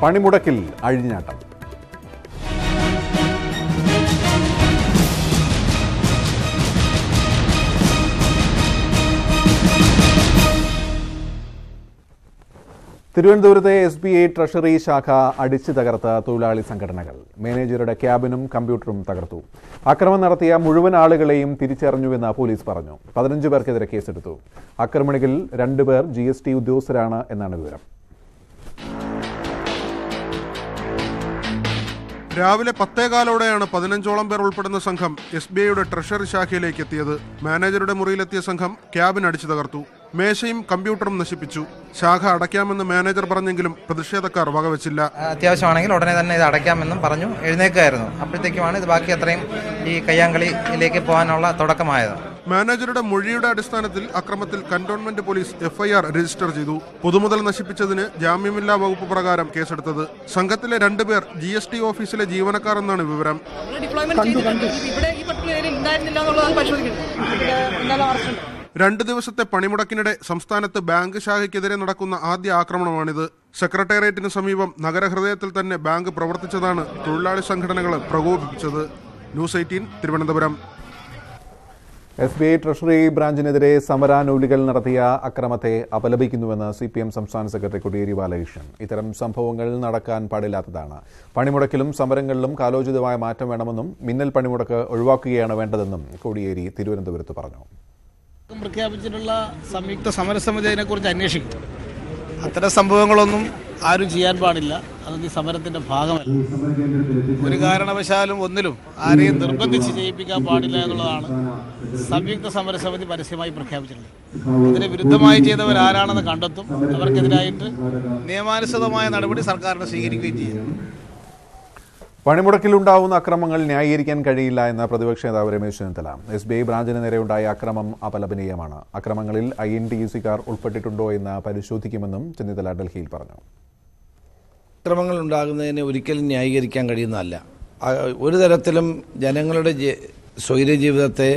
പണിമുടക്കിൽ അഴിഞ്ഞാട്ടം. തിരുവനന്തപുരത്തെ SBI treasury ശാഖ അടിച്ചു തകർത്ത തൊഴിലാളി സംഘടനകൾ. മാനേജറുടെ ക്യാബിനും കമ്പ്യൂട്ടറും തകർത്തു. ആക്രമണം നടത്തിയ മുഴുവൻ ആളുകളെയും തിരിച്ചറിഞ്ഞുവെന്ന് പോലീസ് പറഞ്ഞു. 15 പേർക്കെതിരെ കേസെടുത്തു. ആക്രമണികളിൽ 2 പേർ GST ഉദ്യോഗസ്ഥരാണ് എന്നാണ് വിവരം. രാവിലെ 10:15ഓടെയാണ് 15ഓളം പേർ ഉൾപ്പെടുന്ന സംഘം SBIയുടെ ട്രഷറി ശാഖയിലേക്ക് എത്തിയത്. മാനേജറുടെ മുറിയിലെത്തിയ സംഘം ക്യാബിൻ അടിച്ചു തകർത്തു. മേശയും കമ്പ്യൂട്ടറും നശിപ്പിച്ചു. ശാഖ അടയ്ക്കാമെന്ന് മാനേജർ പറഞ്ഞെങ്കിലും പ്രതിഷേധക്കാർ വകവെച്ചില്ല. അത്യാവശ്യമാണെങ്കിൽ ഉടനെ തന്നെ ഇത് അടയ്ക്കാമെന്നും പറഞ്ഞു എഴുന്നേൽക്കുകയായിരുന്നു. അപ്പോഴത്തേക്കുമാണ് ഇത് ബാക്കി അത്രയും ഈ കയ്യാങ്കളിയിലേക്ക് പോകാനുള്ള തുടക്കമായത്. മാനേജറുടെ മൊഴിയുടെ അടിസ്ഥാനത്തിൽ അക്രമത്തിൽ കന്റോൺമെന്റ് പോലീസ് FIR രജിസ്റ്റർ ചെയ്തു. പൊതുമുതൽ നശിപ്പിച്ചതിന് ജാമ്യമില്ലാ വകുപ്പ് പ്രകാരം കേസെടുത്തത്. സംഘത്തിലെ 2 പേർ GST ഓഫീസിലെ ജീവനക്കാർ എന്നാണ് വിവരം. 2 ദിവസത്തെ പണിമുടക്കിനിടെ സംസ്ഥാനത്ത് ബാങ്ക് ശാഖയ്ക്കെതിരെ നടക്കുന്ന ആദ്യ ആക്രമണമാണിത്. സെക്രട്ടേറിയറ്റിന് സമീപം നഗരഹൃദയത്തിൽ തന്നെ ബാങ്ക് പ്രവർത്തിച്ചതാണ് തൊഴിലാളി സംഘടനകളെ പ്രകോപിപ്പിച്ചത്. ന്യൂസ് 18 തിരുവനന്തപുരം. SBI ട്രഷറി ബ്രാഞ്ചിനെതിരെ സമരാനുകൂലികൾ നടത്തിയ അക്രമത്തെ അപലപിക്കുന്നുവെന്ന് CPM സംസ്ഥാന സെക്രട്ടറി കോടിയേരി ബാലകൃഷ്ണൻ. ഇത്തരം സംഭവങ്ങൾ നടക്കാൻ പാടില്ലാത്തതാണ്. പണിമുടക്കിലും സമരങ്ങളിലും കാലോചിതമായ മാറ്റം വേണമെന്നും മിന്നൽ പണിമുടക്ക് ഒഴിവാക്കുകയാണ് വേണ്ടതെന്നും കോടിയേരി തിരുവനന്തപുരത്ത് പറഞ്ഞു. പ്രഖ്യാപിച്ചിട്ടുള്ള സംയുക്ത സമരസമിതി അതിനെക്കുറിച്ച് അന്വേഷിക്കും. അത്തരം സംഭവങ്ങളൊന്നും ആരും ചെയ്യാൻ പാടില്ല. അതൊന്നും ഈ സമരത്തിന്റെ ഭാഗമല്ല. ഒരു കാരണവശാലും ഒന്നിലും ആരെയും നിർബന്ധിച്ച് ചെയ്യിപ്പിക്കാൻ പാടില്ല എന്നുള്ളതാണ് സംയുക്ത സമരസമിതി പരസ്യമായി പ്രഖ്യാപിച്ചിട്ടുള്ളത്. ഇതിന് വിരുദ്ധമായി ചെയ്തവർ ആരാണെന്ന് കണ്ടെത്തും. അവർക്കെതിരായിട്ട് നിയമാനുസൃതമായ നടപടി സർക്കാരിന് സ്വീകരിക്കുകയും ചെയ്യും. പണിമുടക്കിലുണ്ടാവുന്ന അക്രമങ്ങൾ ന്യായീകരിക്കാൻ കഴിയില്ല എന്ന പ്രതിപക്ഷ നേതാവ് രമേശ് ചെന്നിത്തല. SBI ബ്രാഞ്ചിന് നേരെയുണ്ടായ അക്രമം അപലപനീയമാണ്. അക്രമങ്ങളിൽ INTUC-കാർ ഉൾപ്പെട്ടിട്ടുണ്ടോ എന്ന് പരിശോധിക്കുമെന്നും ചെന്നിത്തല ഡൽഹിയിൽ പറഞ്ഞു. അക്രമങ്ങൾ ഉണ്ടാകുന്നതിനെ ഒരിക്കലും ന്യായീകരിക്കാൻ കഴിയുന്നതല്ല. ഒരു തരത്തിലും ജനങ്ങളുടെ സ്വൈര്യ ജീവിതത്തെ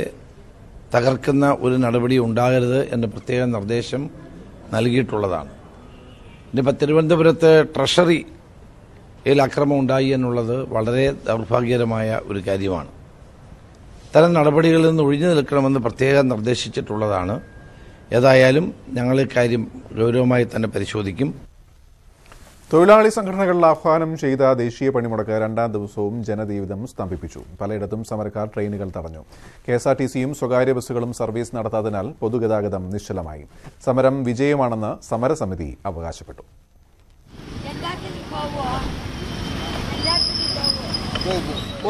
തകർക്കുന്ന ഒരു നടപടി ഉണ്ടാകരുത് എന്ന പ്രത്യേക നിർദ്ദേശം നൽകിയിട്ടുള്ളതാണ്. ഇനിയിപ്പോൾ തിരുവനന്തപുരത്ത് ട്രഷറിയിൽ അക്രമം ഉണ്ടായി എന്നുള്ളത് വളരെ ദൗർഭാഗ്യകരമായ ഒരു കാര്യമാണ്. ഇത്തരം നടപടികളിൽ നിന്ന് ഒഴിഞ്ഞു നിൽക്കണമെന്ന് പ്രത്യേകം നിർദ്ദേശിച്ചിട്ടുള്ളതാണ്. ഏതായാലും ഞങ്ങൾ ഇക്കാര്യം ഗൗരവമായി തന്നെ പരിശോധിക്കും. തൊഴിലാളി സംഘടനകൾ ആഹ്വാനം ചെയ്ത ദേശീയ പണിമുടക്ക് 2ാം ദിവസവും ജനജീവിതം സ്തംഭിപ്പിച്ചു. പലയിടത്തും സമരക്കാർ ട്രെയിനുകൾ തടഞ്ഞു. KSRTCയും സ്വകാര്യ ബസ്സുകളും സർവീസ് നടത്താത്തതിനാൽ പൊതുഗതാഗതം നിശ്ചലമായി. സമരം വിജയമാണെന്ന് സമരസമിതി അവകാശപ്പെട്ടു.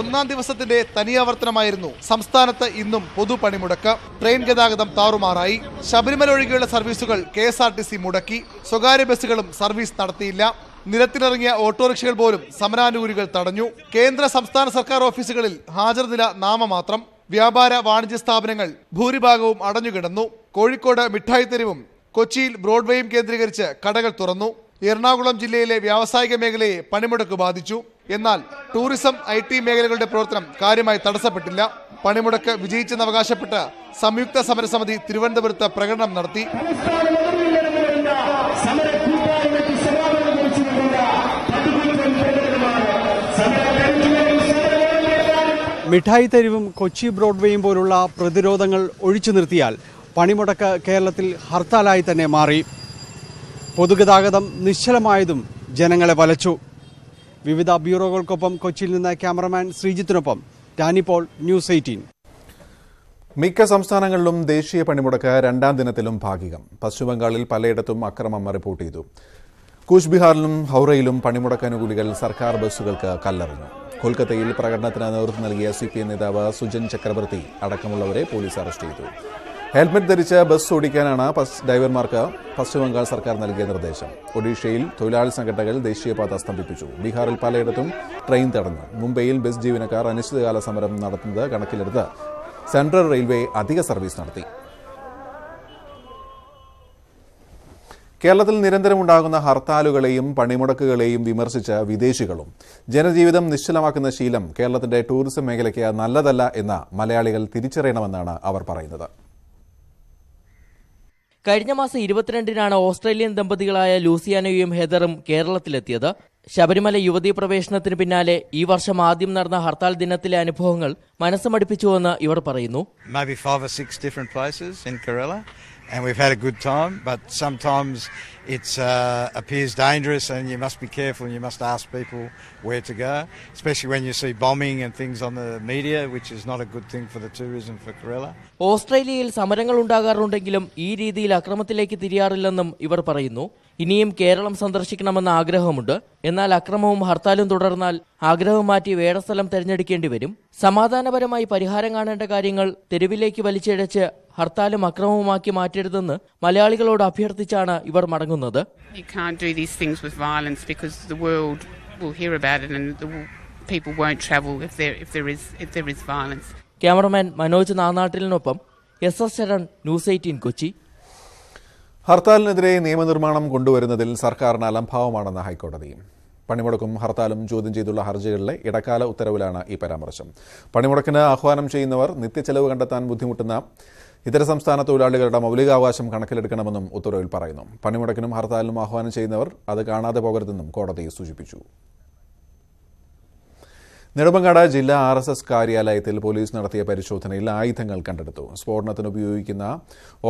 ഒന്നാം ദിവസത്തിന്റെ തനിയാവർത്തനമായിരുന്നു സംസ്ഥാനത്ത് ഇന്നും പൊതുപണിമുടക്ക്. ട്രെയിൻ ഗതാഗതം താറുമാറായി. ശബരിമല ഒഴികെയുള്ള സർവീസുകൾ KSRTC മുടക്കി. സ്വകാര്യ ബസ്സുകളും സർവീസ് നടത്തിയില്ല. നിരത്തിലിറങ്ങിയ ഓട്ടോറിക്ഷകൾ പോലും സമരാനുകൂലികൾ തടഞ്ഞു. കേന്ദ്ര സംസ്ഥാന സർക്കാർ ഓഫീസുകളിൽ ഹാജർ നില നാമമാത്രം. വ്യാപാര വാണിജ്യ സ്ഥാപനങ്ങൾ ഭൂരിഭാഗവും അടഞ്ഞുകിടന്നു. കോഴിക്കോട് മിഠായി തെരുവും കൊച്ചിയിൽ ബ്രോഡ്വേയും കേന്ദ്രീകരിച്ച് കടകൾ തുറന്നു. എറണാകുളം ജില്ലയിലെ വ്യാവസായിക മേഖലയെ പണിമുടക്ക് ബാധിച്ചു. എന്നാൽ ടൂറിസം IT മേഖലകളുടെ പ്രവർത്തനം കാര്യമായി തടസ്സപ്പെട്ടില്ല. പണിമുടക്ക് വിജയിച്ചെന്ന് അവകാശപ്പെട്ട് സംയുക്ത സമരസമിതി തിരുവനന്തപുരത്ത് പ്രകടനം നടത്തി. മിഠായി തെരുവും കൊച്ചി ബ്രോഡ്വേയും പോലുള്ള പ്രതിരോധങ്ങൾ ഒഴിച്ചു നിർത്തിയാൽ പണിമുടക്ക് കേരളത്തിൽ ഹർത്താലായി തന്നെ മാറി. പൊതുഗതാഗതം നിശ്ചലമായതും ജനങ്ങളെ വലച്ചു. വിവിധ ബ്യൂറോകൾക്കൊപ്പം കൊച്ചിയിൽ നിന്ന് ക്യാമറമാൻ ശ്രീജിത്തിനൊപ്പം ടാനിപോൾ, ന്യൂസ് 18. മിക്ക സംസ്ഥാനങ്ങളിലും ദേശീയ പണിമുടക്ക് 2ാം ദിനത്തിലും ഭാഗികം. പശ്ചിമബംഗാളിൽ പലയിടത്തും അക്രമം റിപ്പോർട്ട് ചെയ്തു. കൂച്ച് ബിഹാറിലും ഹൗറയിലും പണിമുടക്ക് അനുകൂലികൾ സർക്കാർ ബസ്സുകൾക്ക് കല്ലെറിഞ്ഞു. കൊൽക്കത്തയിൽ പ്രകടനത്തിന് നേതൃത്വം നൽകിയ CPM നേതാവ് സുജൻ ചക്രവർത്തി അടക്കമുള്ളവരെ പോലീസ് അറസ്റ്റ് ചെയ്തു. ഹെൽമറ്റ് ധരിച്ച് ബസ് ഓടിക്കാനാണ് ഡ്രൈവർമാർക്ക് പശ്ചിമബംഗാൾ സർക്കാർ നൽകിയ നിർദ്ദേശം. ഒഡീഷയിൽ തൊഴിലാളി സംഘടനകൾ ദേശീയപാത സ്തംഭിപ്പിച്ചു. ബീഹാറിൽ പലയിടത്തും ട്രെയിൻ തടഞ്ഞു. മുംബൈയിൽ ബസ് ജീവനക്കാർ അനിശ്ചിതകാല സമരം നടത്തുന്നത് കണക്കിലെടുത്ത് സെൻട്രൽ റെയിൽവേ അധിക സർവീസ് നടത്തി. കേരളത്തിൽ നിരന്തരമുണ്ടാകുന്ന ഹർത്താലുകളെയും പണിമുടക്കുകളെയും വിമർശിച്ച് വിദേശികളും ജനജീവിതം നിശ്ചലമാക്കുന്ന ശീലം കേരളത്തിന്റെ ടൂറിസം മേഖലയ്ക്ക് നല്ലതല്ല എന്ന് മലയാളികൾ തിരിച്ചറിയണമെന്നാണ് അവർ പറയുന്നത്. കഴിഞ്ഞ മാസം 22-നാണ് ഓസ്ട്രേലിയൻ ദമ്പതികളായ ലൂസിയാനയും ഹെദറും കേരളത്തിലെത്തിയത്. ശബരിമല യുവതീ പ്രവേശനത്തിന് പിന്നാലെ ഈ വർഷം ആദ്യം നടന്ന ഹർത്താൽ ദിനത്തിലെ അനുഭവങ്ങൾ മനസ്സുമടുപ്പിച്ചുവെന്ന് ഇവർ പറയുന്നു. Maybe 5 or 6 different places in Kerala, and we've had a good time, but sometimes it appears dangerous and you must be careful and you must ask people where to go, especially when you see bombing and things on the media, which is not a good thing for the tourism for Kerala. ഓസ്ട്രേലിയയിൽ സമരങ്ങൾ ഉണ്ടാകാറുണ്ടെങ്കിലും ഈ രീതിയിൽ അക്രമത്തിലേക്ക് തിരിയാറില്ലെന്നും ഇവർ പറയുന്നു. ഇനിയും കേരളം സന്ദർശിക്കണമെന്ന ആഗ്രഹമുണ്ട്. എന്നാൽ അക്രമവും ഹർത്താലും തുടർന്നാൽ ആഗ്രഹം മാറ്റി വേറെ സ്ഥലം തെരഞ്ഞെടുക്കേണ്ടി വരും. സമാധാനപരമായി പരിഹാരം കാണേണ്ട കാര്യങ്ങൾ തെരുവിലേക്ക് വലിച്ചിഴച്ച് ഹർത്താലും അക്രമവുമാക്കി മാറ്റരുതെന്ന് മലയാളികളോട് അഭ്യർത്ഥിച്ചാണ് ഇവർ മടങ്ങുന്നത്. You can't do these things with violence because the world will hear about it and the people won't travel if there is violence. Cameraman Manoj നാനാട്ടിലിനൊപ്പം SS ശരൺ, ന്യൂസ് 18 കൊച്ചി. ഹർത്താലിനെതിരെ നിയമനിർമ്മാണം കൊണ്ടുവരുന്നതിൽ സർക്കാരിന് അലംഭാവമാണെന്ന് ഹൈക്കോടതി. പണിമുടക്കും ഹർത്താലും ചോദ്യം ചെയ്തുള്ള ഹർജികളിലെ ഇടക്കാല ഉത്തരവിലാണ് ഈ പരാമർശം. പണിമുടക്കിന് ആഹ്വാനം ചെയ്യുന്നവർ നിത്യച്ചെലവ് കണ്ടെത്താൻ ബുദ്ധിമുട്ടുന്ന ഇതര സംസ്ഥാന തൊഴിലാളികളുടെ മൗലികാവകാശം കണക്കിലെടുക്കണമെന്നും ഉത്തരവിൽ പറയുന്നു. പണിമുടക്കിനും ഹർത്താലിനും ആഹ്വാനം ചെയ്യുന്നവർ അത് കാണാതെ പോകരുതെന്നും കോടതി സൂചിപ്പിച്ചു. നെടുമങ്ങാട് ജില്ലാ RSS കാര്യാലയത്തിൽ പോലീസ് നടത്തിയ പരിശോധനയിൽ ആയുധങ്ങൾ കണ്ടെടുത്തു. സ്ഫോടനത്തിന് ഉപയോഗിക്കുന്ന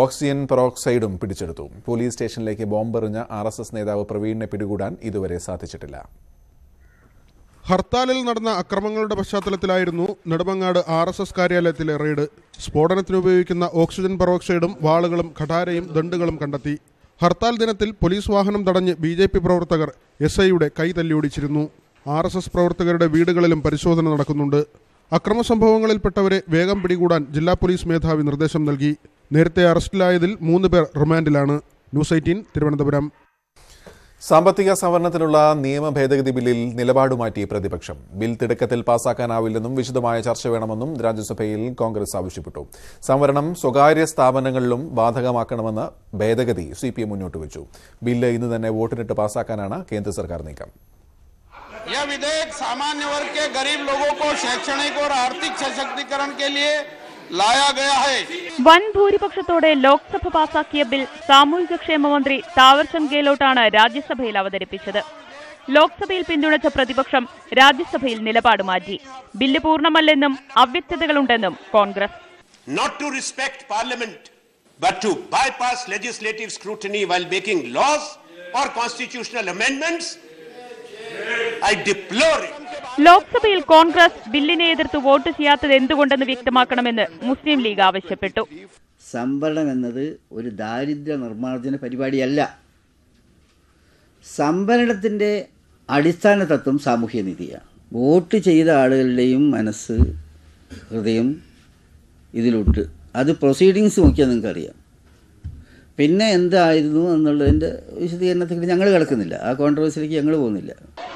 ഓക്സിജൻ പെറോക്സൈഡും പിടിച്ചെടുത്തു. പോലീസ് സ്റ്റേഷനിലേക്ക് ബോംബെറിഞ്ഞ RSS നേതാവ് പ്രവീണിനെ പിടികൂടാൻ ഇതുവരെ സാധിച്ചിട്ടില്ല. ഹർത്താലിൽ നടന്ന അക്രമങ്ങളുടെ പശ്ചാത്തലത്തിലായിരുന്നു നെടുമങ്ങാട് RSS കാര്യാലയത്തിലെ റെയ്ഡ്. സ്ഫോടനത്തിന് ഉപയോഗിക്കുന്ന ഓക്സിജൻ പെറോക്സൈഡും വാളുകളും ഖടാരയും ദണ്ഡുകളും കണ്ടെത്തി. ഹർത്താൽ ദിനത്തിൽ പോലീസ് വാഹനം തടഞ്ഞ് BJP പ്രവർത്തകർ SIയുടെ കൈ തല്ലിയോടിച്ചിരുന്നു. RSS പ്രവർത്തകരുടെ വീടുകളിലും പരിശോധന നടക്കുന്നുണ്ട്. അക്രമ സംഭവങ്ങളിൽപ്പെട്ടവരെ വേഗം പിടികൂടാൻ ജില്ലാ പോലീസ് മേധാവി നിർദ്ദേശം നൽകി. നേരത്തെ അറസ്റ്റിലായതിൽ 3 പേർ റിമാൻഡിലാണ്. ന്യൂസ് 18 തിരുവനന്തപുരം. സാമ്പത്തിക സംവരണത്തിനുള്ള നിയമ ഭേദഗതി ബില്ലിൽ നിലപാട് മാറ്റി പ്രതിപക്ഷം. ബിൽ തിടുക്കത്തിൽ പാസാക്കാനാവില്ലെന്നും വിശദമായ ചർച്ച വേണമെന്നും രാജ്യസഭയിൽ കോൺഗ്രസ് ആവശ്യപ്പെട്ടു. സംവരണം സ്വകാര്യ സ്ഥാപനങ്ങളിലും ബാധകമാക്കണമെന്ന് ഭേദഗതി CPM മുന്നോട്ട് വെച്ചു. ബില്ല് ഇന്ന് തന്നെ വോട്ടിനിട്ട് പാസാക്കാനാണ് കേന്ദ്ര സർക്കാർ നീക്കം. यह विधेयक सामान्य वर्ग के गरीब लोगों को शैक्षणिक और आर्थिक सशक्तिकरण के लिए लाया गया है. വൻ ഭൂരിപക്ഷത്തോടെ ലോക്സഭ പാസാക്കിയ ബിൽ സാമൂഹികക്ഷേമ മന്ത്രി താവർചന്ദ് ഗെഹ്ലോട്ടാണ് രാജ്യസഭയിൽ അവതരിപ്പിച്ചത്. ലോക്സഭയിൽ പിന്തുണച്ച പ്രതിപക്ഷം രാജ്യസഭയിൽ നിലപാട് മാറ്റി. ബില്ല് പൂർണ്ണമല്ലെന്നും അവ്യക്തതകളുണ്ടെന്നും Congress. Not to respect parliament but to bypass legislative scrutiny while making laws or constitutional amendments. ലോക്സഭയിൽ കോൺഗ്രസ് ബില്ലിനെ എതിർത്ത് വോട്ട് ചെയ്യാത്തത് എന്തുകൊണ്ടെന്ന് വ്യക്തമാക്കണമെന്ന് മുസ്ലിം ലീഗ് ആവശ്യപ്പെട്ടു. സംവരണം എന്നത് ഒരു ദാരിദ്ര്യ നിർമ്മാർജ്ജന പരിപാടിയല്ല. സംവരണത്തിൻ്റെ അടിസ്ഥാന തത്വം സാമൂഹ്യനീതിയാണ്. വോട്ട് ചെയ്ത ആളുകളുടെയും മനസ്സ്, ഹൃദയം ഇതിലുണ്ട്. അത് പ്രൊസീഡിങ്സ് നോക്കിയാൽ നിങ്ങൾക്കറിയാം. പിന്നെ എന്തായിരുന്നു എന്നുള്ളതിന്റെ വിശദീകരണത്തിൽ ഞങ്ങൾ കിടക്കുന്നില്ല. ആ കോൺട്രവേഴ്സിയിലേക്ക് ഞങ്ങൾ പോകുന്നില്ല.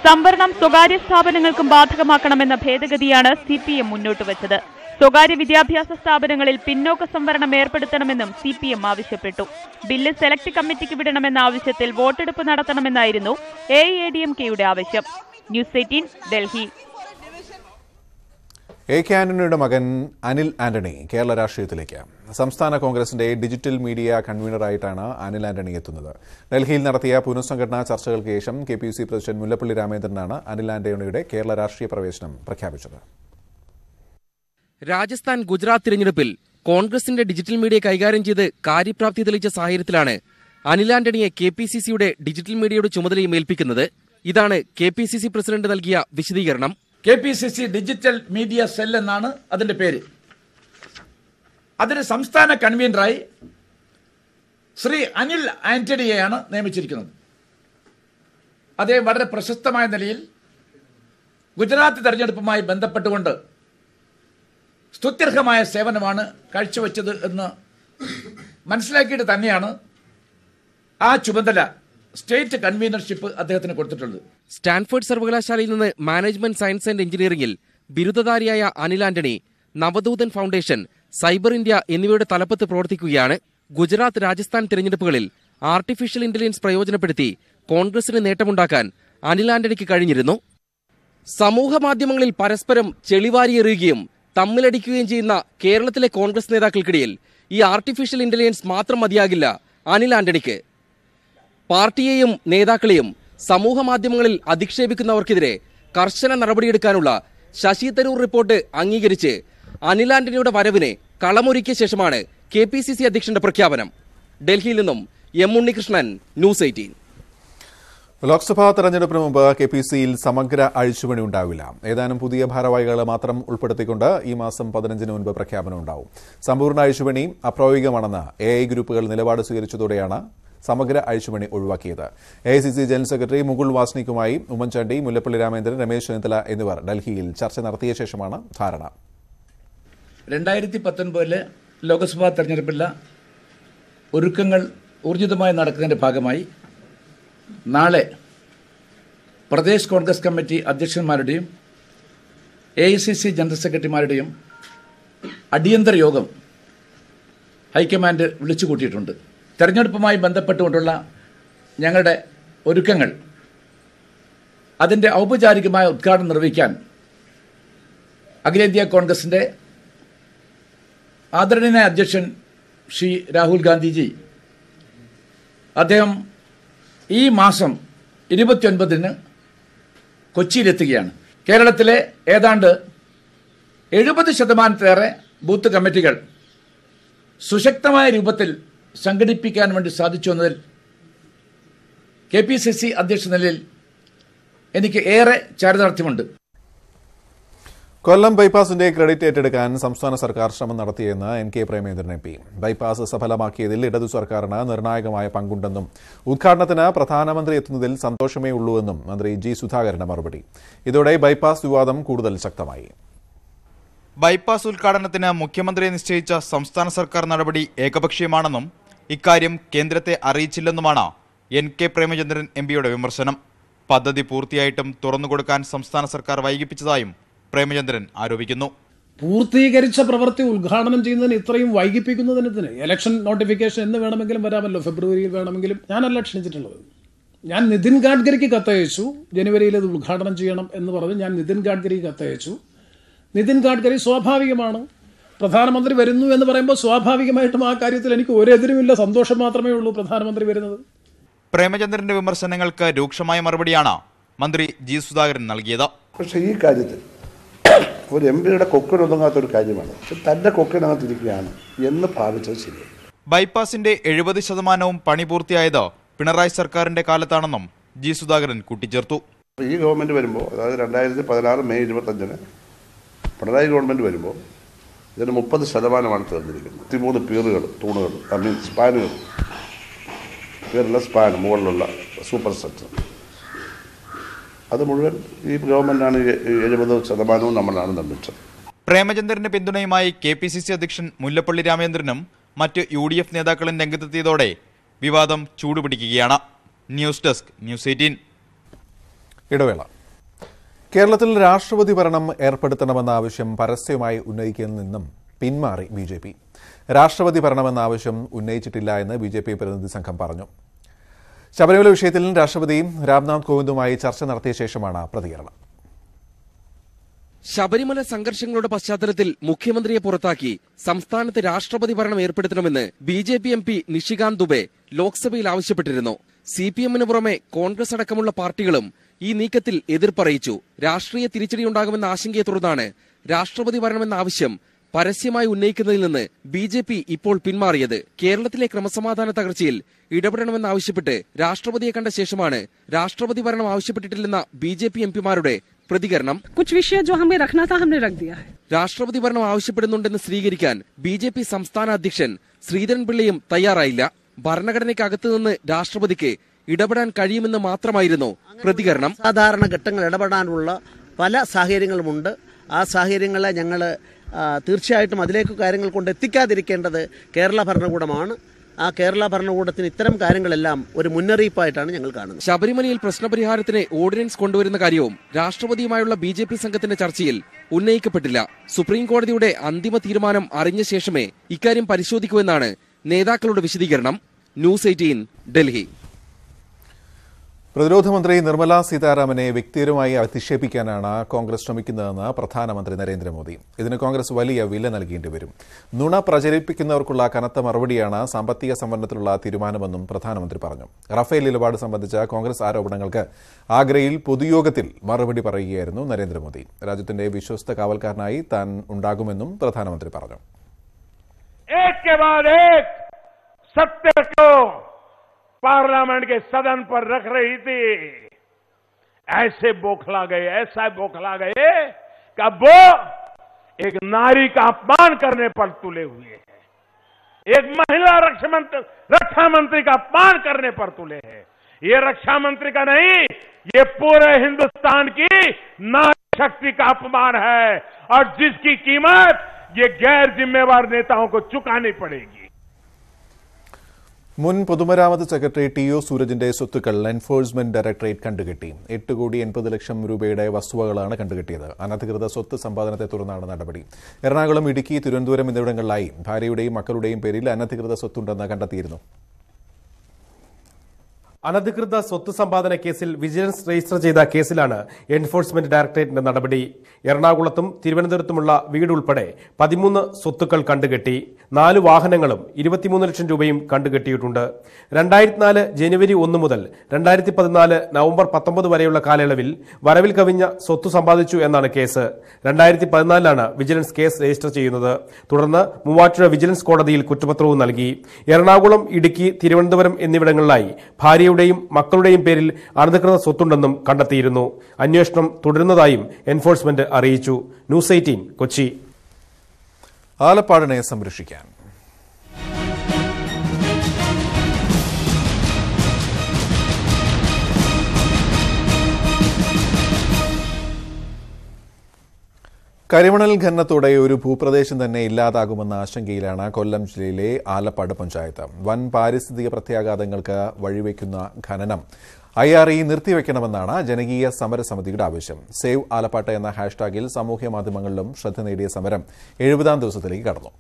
സംവരണം സ്വകാര്യ സ്ഥാപനങ്ങൾക്കും ബാധകമാക്കണമെന്ന ഭേദഗതിയാണ് CPM മുന്നോട്ട് വെച്ചത്. സ്വകാര്യ വിദ്യാഭ്യാസ സ്ഥാപനങ്ങളിൽ പിന്നോക്ക സംവരണം ഏർപ്പെടുത്തണമെന്നും CPM ആവശ്യപ്പെട്ടു. ബില്ല് സെലക്ട് കമ്മിറ്റിക്ക് വിടണമെന്ന ആവശ്യത്തിൽ വോട്ടെടുപ്പ് നടത്തണമെന്നായിരുന്നു AIADMKയുടെ ആവശ്യം. ന്യൂസ് 18 ഡൽഹി. AK ആന്റണിയുടെ മകൻ അനിൽ ആന്റണി കേരള രാഷ്ട്രീയത്തിലേക്ക്. സംസ്ഥാന കോൺഗ്രസിന്റെ ഡിജിറ്റൽ മീഡിയ കൺവീനറായിട്ടാണ് അനിൽ ആന്റണി എത്തുന്നത്. ഡൽഹിയിൽ നടത്തിയ പുനഃസംഘടനാ ചർച്ചകൾക്ക് ശേഷം KPC പ്രസിഡന്റ് മുല്ലപ്പള്ളി രാമചന്ദ്രനാണ് അനിൽ ആന്റണിയുടെ കേരള രാഷ്ട്രീയ പ്രവേശനം പ്രഖ്യാപിച്ചത്. രാജസ്ഥാൻ, ഗുജറാത്ത് തിരഞ്ഞെടുപ്പിൽ കോൺഗ്രസിന്റെ ഡിജിറ്റൽ മീഡിയ കൈകാര്യം ചെയ്ത് കാര്യപ്രാപ്തി തെളിയിച്ച സാഹചര്യത്തിലാണ് അനിൽ ആന്റണിയെ KPCCയുടെ ഡിജിറ്റൽ മീഡിയയുടെ ചുമതലയും ഏൽപ്പിക്കുന്നത്. ഇതാണ് KPCC പ്രസിഡന്റ് നൽകിയ വിശദീകരണം. KPCC ഡിജിറ്റൽ മീഡിയ സെൽ എന്നാണ് അതിന്റെ പേര്. അതിന് സംസ്ഥാന കൺവീനറായി ശ്രീ അനിൽ ആന്റണിയെയാണ് നിയമിച്ചിരിക്കുന്നത്. അദ്ദേഹം വളരെ പ്രശസ്തമായ നിലയിൽ ഗുജറാത്ത് തെരഞ്ഞെടുപ്പുമായി ബന്ധപ്പെട്ടുകൊണ്ട് സ്തുത്യർഹമായ സേവനമാണ് കാഴ്ചവെച്ചത് എന്ന് മനസ്സിലാക്കിയിട്ട് തന്നെയാണ് ആ ചുമതല, സ്റ്റേറ്റ് കൺവീനർഷിപ്പ് അദ്ദേഹത്തിന് കൊടുത്തിട്ടുള്ളത്. സ്റ്റാൻഫോർഡ് സർവകലാശാലയിൽ നിന്ന് മാനേജ്മെന്റ് സയൻസ് ആൻഡ് എഞ്ചിനീയറിംഗിൽ ബിരുദധാരിയായ Anil Antony Navadoothan foundation, cyber India എന്നിവയുടെ തലപ്പത്ത് പ്രവർത്തിക്കുകയാണ്. ഗുജറാത്ത്, രാജസ്ഥാൻ തിരഞ്ഞെടുപ്പുകളിൽ ആർട്ടിഫിഷ്യൽ ഇന്റലിജൻസ് പ്രയോജനപ്പെടുത്തി കോൺഗ്രസിന് നേട്ടമുണ്ടാക്കാൻ അനിൽ ആന്റണിക്ക് കഴിഞ്ഞിരുന്നു. സമൂഹ മാധ്യമങ്ങളിൽ പരസ്പരം ചെളിവാരിയെറിയുകയും തമ്മിലടിക്കുകയും ചെയ്യുന്ന കേരളത്തിലെ കോൺഗ്രസ് നേതാക്കൾക്കിടയിൽ ഈ ആർട്ടിഫിഷ്യൽ ഇന്റലിജൻസ് മാത്രം മതിയാകില്ല അനിൽ ആന്റണിക്ക്. പാർട്ടിയെയും നേതാക്കളെയും സമൂഹ മാധ്യമങ്ങളിൽ അധിക്ഷേപിക്കുന്നവർക്കെതിരെ കർശന നടപടിയെടുക്കാനുള്ള ശശി തരൂർ റിപ്പോർട്ട് അംഗീകരിച്ച് അനിൽ ആന്റണിയുടെ വരവിനെ കളമൊരുക്കിയ ശേഷമാണ് KPCC അധ്യക്ഷന്റെ പ്രഖ്യാപനം. ഡൽഹിയിൽ നിന്നും എം ഉണ്ണികൃഷ്ണൻ, ന്യൂസ് 18. ലോക്സഭാ തെരഞ്ഞെടുപ്പിന് മുമ്പ് KPCയിൽ സമഗ്ര അഴിച്ചുപണി ഉണ്ടാവില്ല. ഏതാനും പുതിയ ഭാരവാഹികളെ മാത്രം ഉൾപ്പെടുത്തിക്കൊണ്ട് ഈ മാസം 15 മുൻപ് പ്രഖ്യാപനം ഉണ്ടാവും. സമ്പൂർണ്ണ അഴിച്ചുപണി അപ്രായോഗികമാണെന്ന് AI ഗ്രൂപ്പുകൾ നിലപാട് സ്വീകരിച്ചതോടെയാണ് സമഗ്ര അഴിച്ചുപണി ഒഴിവാക്കിയത്. AICC ജനറൽ സെക്രട്ടറി മുകുൾ വാസ്നിക്കുമായി ഉമ്മൻചാണ്ടി, മുല്ലപ്പള്ളി രാമചന്ദ്രൻ, രമേശ് ചെന്നിത്തല എന്നിവർ ഡൽഹിയിൽ ചർച്ച നടത്തിയ ശേഷമാണ് ധാരണ. 2019 ലോക്സഭാ തെരഞ്ഞെടുപ്പിലെ ഒരുക്കങ്ങൾ ഊർജിതമായി നടക്കുന്നതിന്റെ ഭാഗമായി നാളെ പ്രദേശ് കോൺഗ്രസ് കമ്മിറ്റി അധ്യക്ഷന്മാരുടെയും AICC ജനറൽ സെക്രട്ടറിമാരുടെയും അടിയന്തര യോഗം ഹൈക്കമാൻഡ് വിളിച്ചുകൂട്ടിയിട്ടുണ്ട്. തെരഞ്ഞെടുപ്പുമായി ബന്ധപ്പെട്ടുകൊണ്ടുള്ള ഞങ്ങളുടെ ഒരുക്കങ്ങൾ അതിൻ്റെ ഔപചാരികമായ ഉദ്ഘാടനം നിർവഹിക്കാൻ അഖിലേന്ത്യാ കോൺഗ്രസിൻ്റെ ആദരണീയനായ അധ്യക്ഷൻ ശ്രീ രാഹുൽ ഗാന്ധിജി അദ്ദേഹം ഈ മാസം 29-ന് കൊച്ചിയിലെത്തുകയാണ്. കേരളത്തിലെ ഏതാണ്ട് 70%-ലേറെ ബൂത്ത് കമ്മിറ്റികൾ സുശക്തമായ രൂപത്തിൽ സംഘടിപ്പിക്കാൻ വേണ്ടി സാധിച്ചു എന്നതിൽ KPCC അധ്യക്ഷ നിലയിൽ എനിക്ക് ഏറെ ചാരിതാർത്ഥ്യമുണ്ട്. കൊല്ലം ബൈപ്പാസിന്റെ ക്രെഡിറ്റ് ഏറ്റെടുക്കാൻ സംസ്ഥാന സർക്കാർ ശ്രമം നടത്തിയെന്ന് NK പ്രേമചന്ദ്രൻ MP. ബൈപ്പാസ് സഫലമാക്കിയതിൽ ഇടതു സർക്കാരിന് നിർണായകമായ പങ്കുണ്ടെന്നും ഉദ്ഘാടനത്തിന് പ്രധാനമന്ത്രി എത്തുന്നതിൽ സന്തോഷമേ ഉള്ളൂവെന്നും മന്ത്രി G. സുധാകരന്റെ മറുപടി. ഇതോടെ ബൈപ്പാസ് വിവാദം കൂടുതൽ ശക്തമായി. ബൈപ്പാസ് ഉദ്ഘാടനത്തിന് മുഖ്യമന്ത്രിയെ നിശ്ചയിച്ച സംസ്ഥാന സർക്കാർ നടപടി ഏകപക്ഷീയമാണെന്നും ഇക്കാര്യം കേന്ദ്രത്തെ അറിയിച്ചില്ലെന്നുമാണ് NK പ്രേമചന്ദ്രൻ MPയുടെ വിമർശനം. പദ്ധതി പൂർത്തിയായിട്ടും തുറന്നുകൊടുക്കാൻ സംസ്ഥാന സർക്കാർ വൈകിപ്പിച്ചതായും പ്രേമചന്ദ്രൻ ആരോപിക്കുന്നു. പൂർത്തീകരിച്ച പ്രവൃത്തി ഉദ്ഘാടനം ചെയ്യുന്നതിന് ഇത്രയും വൈകിപ്പിക്കുന്നതിന് ഇലക്ഷൻ നോട്ടിഫിക്കേഷൻ എന്ന് വേണമെങ്കിലും വരാമല്ലോ, ഫെബ്രുവരിയിൽ വേണമെങ്കിലും. ഞാനല്ല ക്ഷണിച്ചിട്ടുള്ളത്. ഞാൻ നിതിൻ ഗഡ്കരിക്ക് കത്തയച്ചു, ജനുവരിയിൽ ഇത് ഉദ്ഘാടനം ചെയ്യണം എന്ന് പറഞ്ഞ് ഞാൻ നിതിൻ ഗഡ്കരിക്ക് കത്തയച്ചു. നിതിൻ ഗഡ്കരി സ്വാഭാവികമാണ്, പ്രധാനമന്ത്രി വരുന്നു എന്ന് പറയുമ്പോൾ സ്വാഭാവികമായിട്ടും ആ കാര്യത്തിൽ എനിക്ക് ഒരെതിരുമില്ല, സന്തോഷം മാത്രമേ ഉള്ളൂ പ്രധാനമന്ത്രി വരുന്നത്. പ്രേമചന്ദ്രന്റെ വിമർശനങ്ങൾക്ക് രൂക്ഷമായ മറുപടിയാണ് മന്ത്രി G. സുധാകരൻ നൽകിയത്. പക്ഷേ ഈ കാര്യത്തിൽ ഒരു MPയുടെ കൊക്കിനൊതുങ്ങാത്തൊരു കാര്യമാണ്, തന്റെ കൊക്കിനകത്തിരിക്കുകയാണ് എന്ന് ഭാവിച്ചത് ശരിയാണ്. ബൈപ്പാസിന്റെ 70% പണി പൂർത്തിയായത് പിണറായി സർക്കാരിന്റെ കാലത്താണെന്നും G. സുധാകരൻ കൂട്ടിച്ചേർത്തു. ഈ ഗവൺമെന്റ് വരുമ്പോൾ, അതായത് 2016 മെയ് 25-ന് പിണറായി ഗവൺമെന്റ് വരുമ്പോൾ ഇതിന് 30% തീർന്നിരിക്കുന്നത്. 13 പീറുകൾ, തൂണുകൾ, സ്പാനുകൾ, പീറുള്ള സ്പാൻ, മുകളിലുള്ള സൂപ്പർ സ്ട്രക്ചർ, അത് മുഴുവൻ ഈ ഗവൺമെന്റാണ് 70% നമ്മളാണ് നിർമ്മിച്ചത്. പ്രേമചന്ദ്രന്റെ പിന്തുണയുമായി KPCC അധ്യക്ഷൻ മുല്ലപ്പള്ളി രാമചന്ദ്രനും മറ്റ് UDF നേതാക്കളും രംഗത്തെത്തിയതോടെ വിവാദം ചൂടുപിടിക്കുകയാണ്. News desk, news 18. ഇടവേള. കേരളത്തിൽ രാഷ്ട്രപതി ഭരണം ഏർപ്പെടുത്തണമെന്ന ആവശ്യം പരസ്യമായി ഉന്നയിക്കുന്നതിൽ നിന്നും പിന്മാറി BJP. രാഷ്ട്രപതി ഭരണമെന്ന ആവശ്യം ഉന്നയിച്ചിട്ടില്ല എന്ന് BJP പ്രതിനിധി സംഘം പറഞ്ഞു. ശബരിമല വിഷയത്തിൽ രാഷ്ട്രപതി രാംനാഥ് കോവിന്ദുമായി ചർച്ച നടത്തിയ ശേഷമാണ് പ്രതികരണം. ശബരിമല സംഘർഷങ്ങളുടെ പശ്ചാത്തലത്തിൽ മുഖ്യമന്ത്രിയെ പുറത്താക്കി സംസ്ഥാനത്ത് രാഷ്ട്രപതി ഭരണം ഏർപ്പെടുത്തണമെന്ന് BJP MP നിഷികാന്ത് ദുബെ ലോക്സഭയിൽ ആവശ്യപ്പെട്ടിരുന്നു. CPM-ന് പുറമെ കോൺഗ്രസ് അടക്കമുള്ള പാർട്ടികളും ഈ നീക്കത്തിൽ എതിർപ്പറിയിച്ചു. രാഷ്ട്രീയ തിരിച്ചടിയുണ്ടാകുമെന്ന ആശങ്കയെ തുടർന്നാണ് രാഷ്ട്രപതി ഭരണമെന്ന ആവശ്യം പരസ്യമായി ഉന്നയിക്കുന്നതിൽ നിന്ന് BJP ഇപ്പോൾ പിന്മാറിയത്. കേരളത്തിലെ ക്രമസമാധാന തകർച്ചയിൽ ഇടപെടണമെന്നാവശ്യപ്പെട്ട് രാഷ്ട്രപതിയെ കണ്ട ശേഷമാണ് രാഷ്ട്രപതി ഭരണം ആവശ്യപ്പെട്ടിട്ടില്ലെന്ന BJP MPമാരുടെ പ്രതികരണം. രാഷ്ട്രപതി ഭരണം ആവശ്യപ്പെടുന്നുണ്ടെന്ന് സ്ഥിരീകരിക്കാൻ BJP സംസ്ഥാന അധ്യക്ഷൻ ശ്രീധരൻ പിള്ളയും തയ്യാറായില്ല. ഭരണഘടനയ്ക്കകത്ത് നിന്ന് രാഷ്ട്രപതിക്ക് ഇടപെടാൻ കഴിയുമെന്ന് മാത്രമായിരുന്നു പ്രതികരണം. സാധാരണ ഘട്ടങ്ങൾ ഇടപെടാനുള്ള പല സാഹചര്യങ്ങളുമുണ്ട്. ആ സാഹചര്യങ്ങളെ ഞങ്ങൾ തീർച്ചയായിട്ടും അതിലേക്ക് കാര്യങ്ങൾ കൊണ്ട് എത്തിക്കാതിരിക്കേണ്ടത് കേരള ഭരണകൂടമാണ്. ആ കേരള ഭരണകൂടത്തിന് ഇത്തരം കാര്യങ്ങളെല്ലാം ഒരു മുന്നറിയിപ്പായിട്ടാണ് ഞങ്ങൾ കാണുന്നത്. ശബരിമലയിൽ പ്രശ്നപരിഹാരത്തിന് ഓർഡിനൻസ് കൊണ്ടുവരുന്ന കാര്യവും രാഷ്ട്രപതിയുമായുള്ള BJP സംഘത്തിന്റെ ചർച്ചയിൽ ഉന്നയിക്കപ്പെട്ടില്ല. സുപ്രീം കോടതിയുടെ അന്തിമ തീരുമാനം അറിഞ്ഞ ശേഷമേ ഇക്കാര്യം പരിശോധിക്കൂ എന്നാണ് നേതാക്കളുടെ വിശദീകരണം. ന്യൂസ് 18 ഡൽഹി. പ്രതിരോധ മന്ത്രി നിർമ്മല സീതാരാമനെ വ്യക്തിപരമായി അധിക്ഷേപിക്കാനാണ് കോൺഗ്രസ് ശ്രമിക്കുന്നതെന്ന് പ്രധാനമന്ത്രി നരേന്ദ്രമോദി. ഇതിന് കോൺഗ്രസ് വലിയ വില നൽകേണ്ടി വരും. നുണ പ്രചരിപ്പിക്കുന്നവർക്കുള്ള കനത്ത മറുപടിയാണ് സാമ്പത്തിക സംവരണത്തിലുള്ള തീരുമാനമെന്നും പ്രധാനമന്ത്രി പറഞ്ഞു. റഫേൽ ഇടപാട് സംബന്ധിച്ച കോൺഗ്രസ് ആരോപണങ്ങൾക്ക് ആഗ്രയിൽ പൊതുയോഗത്തിൽ മറുപടി പറയുകയായിരുന്നു നരേന്ദ്രമോദി. രാജ്യത്തിന്റെ വിശ്വസ്ത കാവൽക്കാരനായി താൻ ഉണ്ടാകുമെന്നും പ്രധാനമന്ത്രി പറഞ്ഞു. पार्लियामेंट के सदन पर रख रही थी, ऐसा बौखला गए कि अब वो एक नारी का अपमान करने पर तुले हुए हैं, एक महिला रक्षा मंत्री का अपमान करने पर तुले हैं। ये रक्षा मंत्री का नहीं, ये पूरे हिंदुस्तान की नारी शक्ति का अपमान है और जिसकी कीमत ये गैर जिम्मेवार नेताओं को चुकानी पड़ेगी. മുൻ പൊതുമരാമത്ത് സെക്രട്ടറി ടി.ഒ. സൂരജിന്റെ സ്വത്തുക്കൾ എൻഫോഴ്സ്മെന്റ് ഡയറക്ടറേറ്റ് കണ്ടുകെട്ടി. 8,80,00,000 രൂപയുടെ വസ്തുവകളാണ് കണ്ടുകെട്ടിയത്. അനധികൃത സ്വത്ത് സമ്പാദനത്തെ തുടർന്നാണ് നടപടി. എറണാകുളം, ഇടുക്കി, തിരുവനന്തപുരം എന്നിവിടങ്ങളിലായി ഭാര്യയുടെയും മക്കളുടെയും പേരിൽ അനധികൃത സ്വത്തുണ്ടെന്ന് കണ്ടെത്തിയിരുന്നു. അനധികൃത സ്വത്ത് സമ്പാദന കേസിൽ വിജിലൻസ് രജിസ്റ്റർ ചെയ്ത കേസിലാണ് എൻഫോഴ്സ്മെന്റ് ഡയറക്ടറേറ്റിന്റെ നടപടി. എറണാകുളത്തും തിരുവനന്തപുരത്തുമുള്ള വീട് ഉൾപ്പെടെ 13 സ്വത്തുക്കൾ കണ്ടുകെട്ടി. 4 വാഹനങ്ങളും 23 ലക്ഷം രൂപയും കണ്ടുകെട്ടിയിട്ടുണ്ട്. 2004 ജനുവരി 1 മുതൽ 2014 നവംബർ 19 വരെയുള്ള കാലയളവിൽ വരവിൽ കവിഞ്ഞ സ്വത്ത് സമ്പാദിച്ചു എന്നാണ് കേസ്. 2014 വിജിലൻസ് കേസ് രജിസ്റ്റർ ചെയ്യുന്നത്. തുടർന്ന് മൂവാറ്റുപുഴ വിജിലൻസ് കോടതിയിൽ കുറ്റപത്രവും നൽകി. എറണാകുളം, ഇടുക്കി, തിരുവനന്തപുരം എന്നിവിടങ്ങളിലായി ഭാര്യയുടെയും മക്കളുടെയും പേരിൽ അനധികൃത സ്വത്തുണ്ടെന്നും കണ്ടെത്തിയിരുന്നു. അന്വേഷണം തുടരുന്നതായും എൻഫോഴ്സ്മെന്റ് അറിയിച്ചു. ന്യൂസ് 18 കൊച്ചി. ആലപ്പാടിനെ സംരക്ഷിക്കാൻ കരിമണൽ ഖനനത്തോടെ ഒരു ഭൂപ്രദേശം തന്നെ ഇല്ലാതാകുമെന്ന ആശങ്കയിലാണ് കൊല്ലം ജില്ലയിലെ ആലപ്പാട് പഞ്ചായത്ത്. വൻ പാരിസ്ഥിതിക പ്രത്യാഘാതങ്ങൾക്ക് വഴിവെക്കുന്ന ഖനനം IRE നിർത്തിവെക്കണമെന്നാണ് ജനകീയ സമരസമിതിയുടെ ആവശ്യം. സേവ് ആലപ്പാട്ട് എന്ന ഹാഷ്ടാഗിൽ സാമൂഹ്യ മാധ്യമങ്ങളിലും ശ്രദ്ധ നേടിയ സമരം 70ാം ദിവസത്തിലേക്ക് കടന്നു.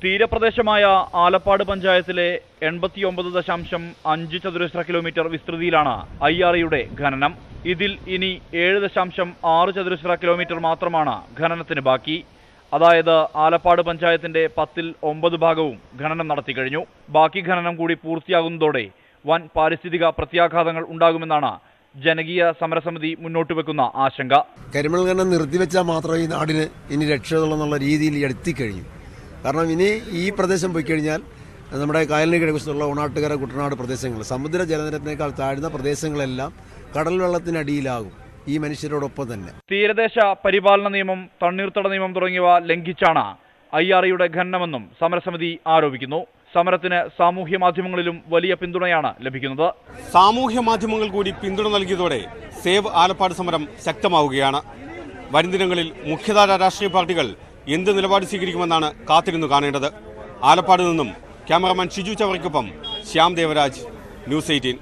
തീരപ്രദേശമായ ആലപ്പാട് പഞ്ചായത്തിലെ 89.5 ചതുരശ്ര കിലോമീറ്റർ വിസ്തൃതിയിലാണ് IREയുടെ ഖനനം. ഇതിൽ ഇനി 7.6 ചതുരശ്ര കിലോമീറ്റർ മാത്രമാണ് ഖനനത്തിന് ബാക്കി. അതായത് ആലപ്പാട് പഞ്ചായത്തിന്റെ 10ൽ 9 ഭാഗവും ഖനനം നടത്തിക്കഴിഞ്ഞു. ബാക്കി ഖനനം കൂടി പൂർത്തിയാകുന്നതോടെ വൻ പാരിസ്ഥിതിക പ്രത്യാഘാതങ്ങൾ ഉണ്ടാകുമെന്നാണ് ജനകീയ സമരസമിതി മുന്നോട്ട് വെക്കുന്ന ആശങ്ക. കരിമണൽ ഖനനം നിർത്തിവെച്ചാൽ മാത്രമേ ഈ നാടിന് ഇനി രക്ഷയുള്ളൂ രീതിയിൽ എത്തിക്കഴിയും. കാരണം ഇനി ഈ പ്രദേശം പോയി കഴിഞ്ഞാൽ നമ്മുടെ കായലിന് കിഴക്കുള്ള ഉണാട്ടുകര, കുട്ടനാട് പ്രദേശങ്ങൾ, സമുദ്ര ജലനിരപ്പിനേക്കാൾ താഴ്ന്ന പ്രദേശങ്ങളെല്ലാം കടൽ വെള്ളത്തിനടിയിലാകും ഈ മനുഷ്യരോടൊപ്പം തന്നെ. തീരദേശ പരിപാലന നിയമം, തണ്ണീർത്തട നിയമം തുടങ്ങിയവ ലംഘിച്ചാണ് IREയുടെ ഖനനമെന്നും സമരസമിതി ആരോപിക്കുന്നു. സമരത്തിന് സാമൂഹ്യ മാധ്യമങ്ങളിലും വലിയ പിന്തുണയാണ് ലഭിക്കുന്നത്. സാമൂഹ്യ മാധ്യമങ്ങൾ കൂടി പിന്തുണ നൽകിയതോടെ സേവ് ആലപ്പാട് സമരം ശക്തമാവുകയാണ്. വരും ദിനങ്ങളിൽ മുഖ്യധാര രാഷ്ട്രീയ പാർട്ടികൾ എന്ത് നിലപാട് സ്വീകരിക്കുമെന്നാണ് കാത്തിരുന്നു കാണേണ്ടത്. ആലപ്പാട് നിന്നും ക്യാമറമാൻ ഷിജു ചവറിക്കൊപ്പം ശ്യാം ദേവരാജ്, ന്യൂസ് 18.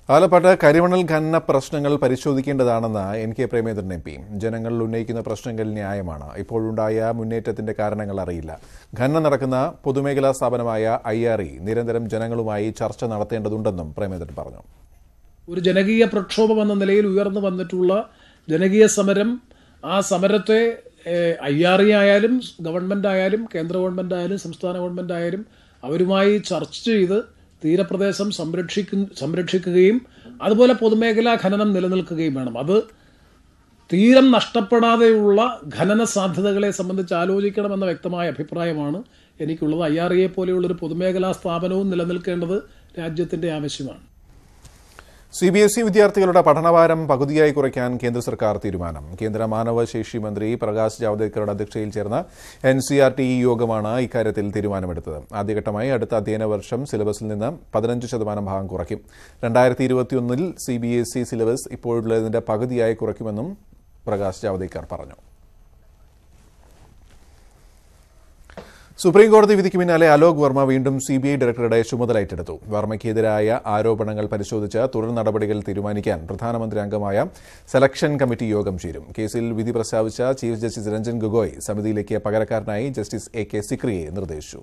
ആലപ്പാട് കരിമണൽ ഖനന പ്രശ്നങ്ങൾ പരിശോധിക്കേണ്ടതാണെന്ന് NK പ്രേമേന്ദ്രൻ MP. ജനങ്ങൾ ഉന്നയിക്കുന്ന പ്രശ്നങ്ങൾ ന്യായമാണ്. ഇപ്പോഴുണ്ടായ മുന്നേറ്റത്തിന്റെ കാരണങ്ങൾ അറിയില്ല. ഖനനം നടക്കുന്ന പൊതുമേഖലാ സ്ഥാപനമായ IRE നിരന്തരം ജനങ്ങളുമായി ചർച്ച നടത്തേണ്ടതുണ്ടെന്നും പ്രേമേന്ദ്രൻ പറഞ്ഞു. ഒരു ജനകീയ പ്രക്ഷോഭം എന്ന നിലയിൽ ഉയർന്നു വന്നിട്ടുള്ള ജനകീയ സമരം, ആ സമരത്തെ IRE ആയാലും ഗവൺമെന്റ് ആയാലും കേന്ദ്ര ഗവൺമെന്റ് ആയാലും സംസ്ഥാന ഗവൺമെന്റ് ആയാലും അവരുമായി ചർച്ച ചെയ്ത് തീരപ്രദേശം സംരക്ഷിക്കുകയും അതുപോലെ പൊതുമേഖലാ ഖനനം നിലനിൽക്കുകയും വേണം. അത് തീരം നഷ്ടപ്പെടാതെയുള്ള ഖനന സാധ്യതകളെ സംബന്ധിച്ച് ആലോചിക്കണമെന്ന വ്യക്തമായ അഭിപ്രായമാണ് എനിക്കുള്ളത്. IRE പോലെയുള്ളൊരു പൊതുമേഖലാ സ്ഥാപനവും നിലനിൽക്കേണ്ടത് രാജ്യത്തിന്റെ ആവശ്യമാണ്. CBSE വിദ്യാർത്ഥികളുടെ പഠനഭാരം പകുതിയായി കുറയ്ക്കാൻ കേന്ദ്ര സർക്കാർ തീരുമാനം. കേന്ദ്ര മാനവശേഷി മന്ത്രി പ്രകാശ് ജാവ്ദേക്കറുടെ അധ്യക്ഷതയിൽ ചേർന്ന NCERT യോഗമാണ് ഇക്കാര്യത്തിൽ തീരുമാനമെടുത്തത്. ആദ്യഘട്ടമായി അടുത്ത അധ്യയന വർഷം സിലബസിൽ നിന്ന് 15% ഭാഗം കുറയ്ക്കും. 2021 CBSE സിലബസ് ഇപ്പോഴുള്ളതിന്റെ പകുതിയായി കുറയ്ക്കുമെന്നും പ്രകാശ് ജാവ്ദേക്കർ പറഞ്ഞു. സുപ്രീംകോടതി വിധിക്ക് പിന്നാലെ അലോക് വർമ്മ വീണ്ടും CBI ഡയറക്ടറുടെ ചുമതല ഏറ്റെടുത്തു. വർമ്മയ്ക്കെതിരായ ആരോപണങ്ങൾ പരിശോധിച്ച് തുടർ നടപടികൾ തീരുമാനിക്കാൻ പ്രധാനമന്ത്രി അംഗമായ സെലക്ഷൻ കമ്മിറ്റി യോഗം ചേരും. കേസിൽ വിധി പ്രസ്താവിച്ച ചീഫ് ജസ്റ്റിസ് രഞ്ജൻ ഗൊഗോയ് സമിതിയിലേക്ക് പകരക്കാരനായി ജസ്റ്റിസ് AK സിക്രിയെ നിർദ്ദേശിച്ചു.